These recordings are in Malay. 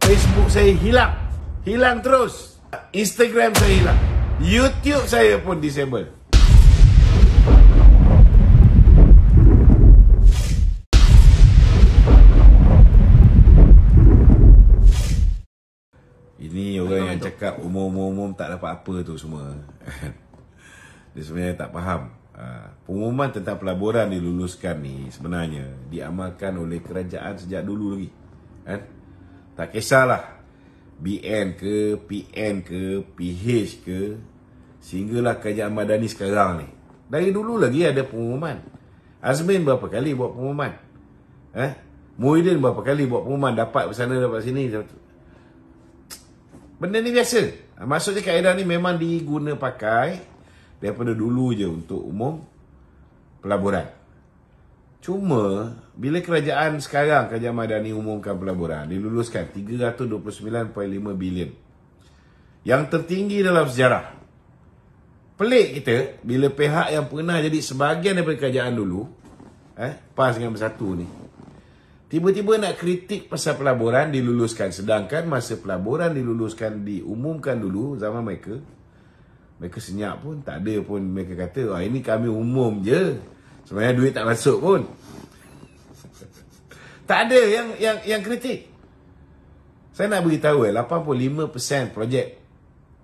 Facebook saya hilang. Hilang terus. Instagram saya hilang. YouTube saya pun disable. Ini orang yang cakap umum-umum tak dapat apa tu semua. Dia sebenarnya tak faham. Pengumuman tentang pelaburan diluluskan ni sebenarnya diamalkan oleh kerajaan sejak dulu lagi. Kan? Tak kisahlah BN ke, PN ke, PH ke, sehinggalah kerajaan Madani sekarang ni. Dari dulu lagi ada pengumuman. Azmin berapa kali buat pengumuman? Muhyiddin berapa kali buat pengumuman, dapat sana dapat sini. Benda ni biasa. Maksudnya kaedah ni memang diguna pakai daripada dulu je untuk umum pelaburan. Cuma bila kerajaan sekarang, kerajaan Madani umumkan pelaburan, diluluskan 329.5 bilion. Yang tertinggi dalam sejarah. Pelik kita bila pihak yang pernah jadi sebahagian daripada kerajaan dulu, PAS dengan Bersatu ni, tiba-tiba nak kritik pasal pelaburan diluluskan. Sedangkan masa pelaburan diluluskan, diumumkan dulu zaman mereka senyap pun, tak ada pun mereka kata, ini kami umum je. Sebenarnya duit tak masuk pun. Tak ada yang kritik. Saya nak beritahu 85% projek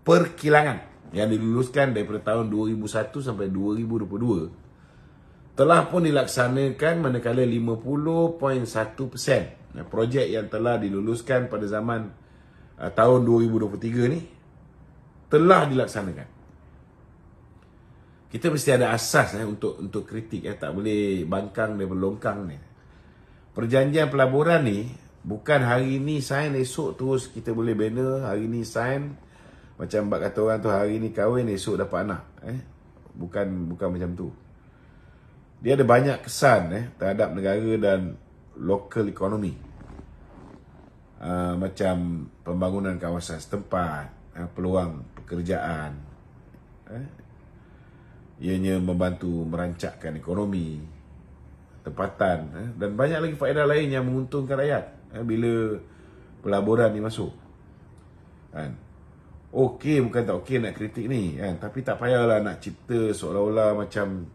perkilangan yang diluluskan daripada tahun 2001 sampai 2022 telah pun dilaksanakan, manakala 50.1% projek yang telah diluluskan pada zaman tahun 2023 ni telah dilaksanakan. Kita mesti ada asas untuk kritik, tak boleh bangkang daripada longkang ni. Perjanjian pelaburan ni bukan hari ni sign, esok terus kita boleh bina. Hari ni sign, macam bak kata orang tu, hari ni kahwin, esok dapat anak. Bukan macam tu. Dia ada banyak kesan terhadap negara dan local economy. Macam pembangunan kawasan setempat, peluang pekerjaan, ianya membantu merancangkan ekonomi tempatan, dan banyak lagi faedah lain yang menguntungkan rakyat bila pelaburan ni masuk. Okey, bukan tak okey nak kritik ni, tapi tak payahlah nak cipta seolah-olah macam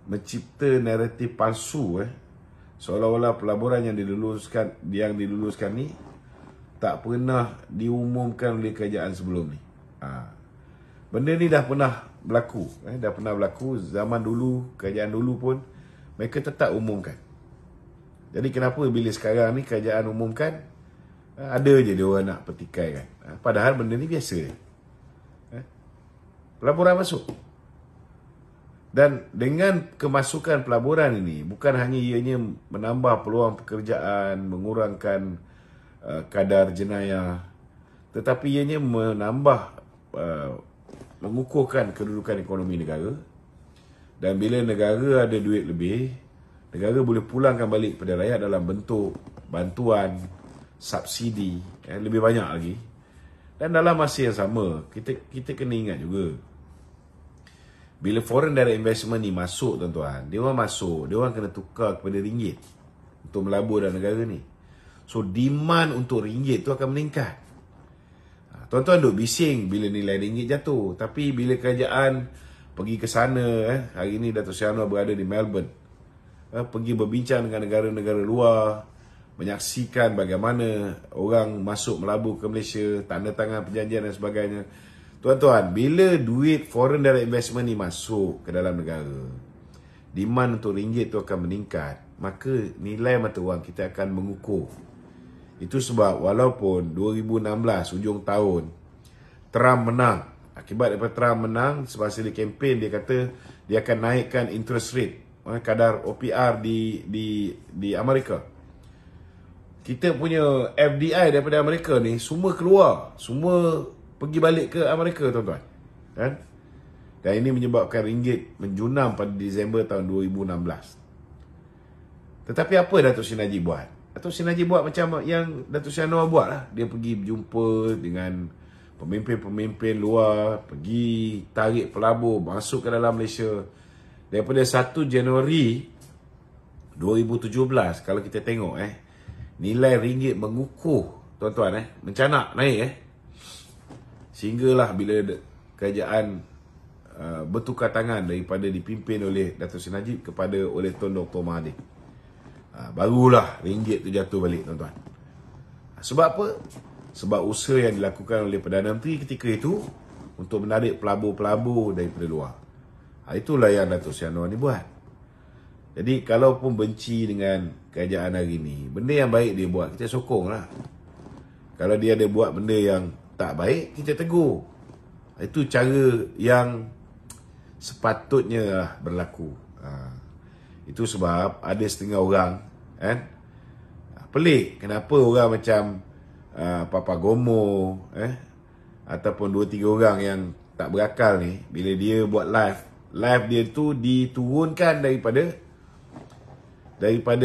mencipta naratif palsu, seolah-olah pelaburan yang diluluskan ni tak pernah diumumkan oleh kerajaan sebelum ni. Benda ni dah pernah berlaku, dah pernah berlaku zaman dulu, kerajaan dulu pun mereka tetap umumkan. Jadi kenapa bila sekarang ni kerajaan umumkan, ada je dia orang nak petikaikan, padahal benda ni biasa. Pelaburan masuk. Dan dengan kemasukan pelaburan ini, bukan hanya ianya menambah peluang pekerjaan, mengurangkan kadar jenayah, tetapi ianya menambah, mengukuhkan kedudukan ekonomi negara. Dan bila negara ada duit lebih, negara boleh pulangkan balik kepada rakyat dalam bentuk bantuan, subsidi, lebih banyak lagi. Dan dalam masa yang sama, kita kena ingat juga, bila foreign direct investment ni masuk, tuan-tuan, dia orang masuk, dia orang kena tukar kepada ringgit untuk melabur dalam negara ni. So demand untuk ringgit tu akan meningkat. Tuan-tuan duk bising bila nilai ringgit jatuh, tapi bila kerajaan pergi ke sana, hari ni Datuk Seri Anwar berada di Melbourne, pergi berbincang dengan negara-negara luar, menyaksikan bagaimana orang masuk melabur ke Malaysia, tanda tangan perjanjian dan sebagainya. Tuan-tuan, bila duit foreign direct investment ni masuk ke dalam negara, demand untuk ringgit tu akan meningkat, maka nilai mata wang kita akan mengukuh. Itu sebab walaupun 2016 hujung tahun Trump menang, akibat daripada Trump menang, semasa dia kempen dia kata dia akan naikkan interest rate, kadar OPR di Amerika. Kita punya FDI daripada Amerika ni semua keluar, semua pergi balik ke Amerika, tuan-tuan. Dan ini menyebabkan ringgit menjunam pada Disember tahun 2016. Tetapi apa Datuk Seri Najib buat? Datuk Seri Najib buat macam yang Datuk Seri Anwar buat lah. Dia pergi berjumpa dengan pemimpin-pemimpin luar, pergi tarik pelabur masuk ke dalam Malaysia. Daripada 1 Januari 2017, kalau kita tengok nilai ringgit mengukuh tuan-tuan mencanak naik sehinggalah bila kerajaan bertukar tangan daripada dipimpin oleh Dato' Seri Najib kepada oleh Tun Dr. Mahathir. Barulah ringgit tu jatuh balik, tuan-tuan. Sebab apa? Sebab usaha yang dilakukan oleh Perdana Menteri ketika itu untuk menarik pelabur-pelabur daripada luar. Itulah yang Dato' Seri Anwar ni buat. Jadi kalaupun benci dengan kerajaan hari ni, benda yang baik dia buat, kita sokong lah. Kalau dia ada buat benda yang tak baik, kita tegur. Itu cara yang sepatutnya lah berlaku. Itu sebab ada setengah orang pelik kenapa orang macam Papa Gomo ataupun 2-3 orang yang tak berakal ni, bila dia buat live dia tu diturunkan daripada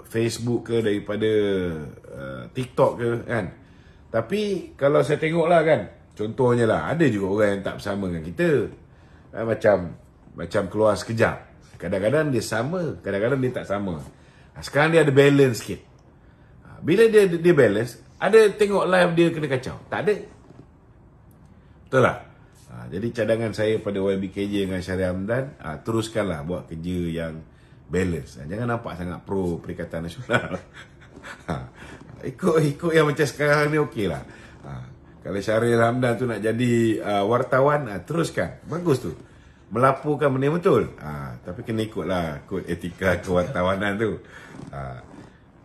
Facebook ke, daripada TikTok ke kan. Tapi kalau saya tengok lah kan, contohnya lah, ada juga orang yang tak bersama dengan kita, macam keluar sekejap, kadang-kadang dia sama, kadang-kadang dia tak sama. Sekarang dia ada balance sikit. Bila dia balance, ada tengok live dia kena kacau? Tak ada. Betul tak? Jadi cadangan saya pada YBKJ dengan Syahrir Hamdan, teruskanlah buat kerja yang balance. Jangan nampak sangat pro Perikatan Nasional. Ikut yang macam sekarang ni okey lah. Kalau Syahrir Hamdan tu nak jadi wartawan, teruskan. Bagus tu. Melaporkan benda betul. Tapi kena ikutlah kod etika kewartawanan tu.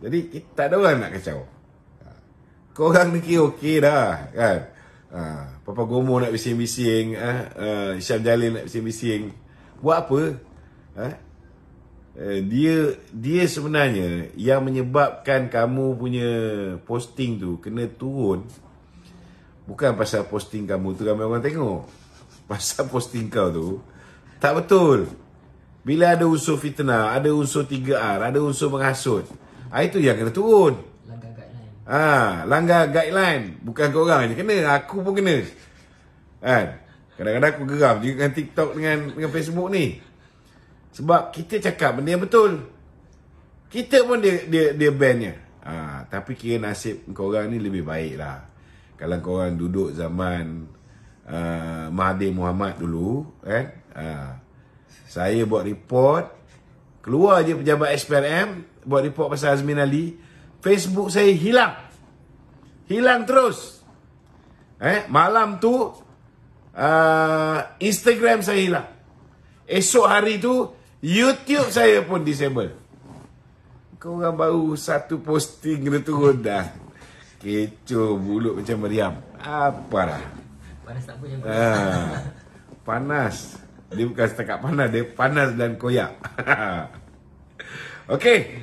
Jadi tak ada orang nak kacau. Korang ni okey dah kan. Papa Gomo nak bising-bising, Syam Jalil nak bising-bising. Buat apa? Dia sebenarnya yang menyebabkan kamu punya posting tu kena turun. Bukan pasal posting kamu tu ramai orang tengok. Pasal posting kau tu tak betul. Bila ada unsur fitnah, ada unsur 3R, ada unsur menghasut, itu yang kena turun. Langgar guideline. Langgar guideline. Bukan korang je kena, aku pun kena. Kadang-kadang aku geram juga dengan TikTok dengan Facebook ni. Sebab kita cakap benda yang betul. Kita pun dia bannya. Tapi kira nasib korang ni lebih baik lah. Kalau korang duduk zaman Mahathir Mohamad dulu, saya buat report, keluar je pejabat SPRM buat report pasal Azmin Ali, Facebook saya hilang terus. Malam tu Instagram saya hilang. Esok hari tu YouTube saya pun disable. Korang baru satu posting kena turun dah, kecoh mulut macam meriam. Apa dah? Panas tak punya. Panas. Dia bukan setakat panas, dia panas dan koyak. Okey.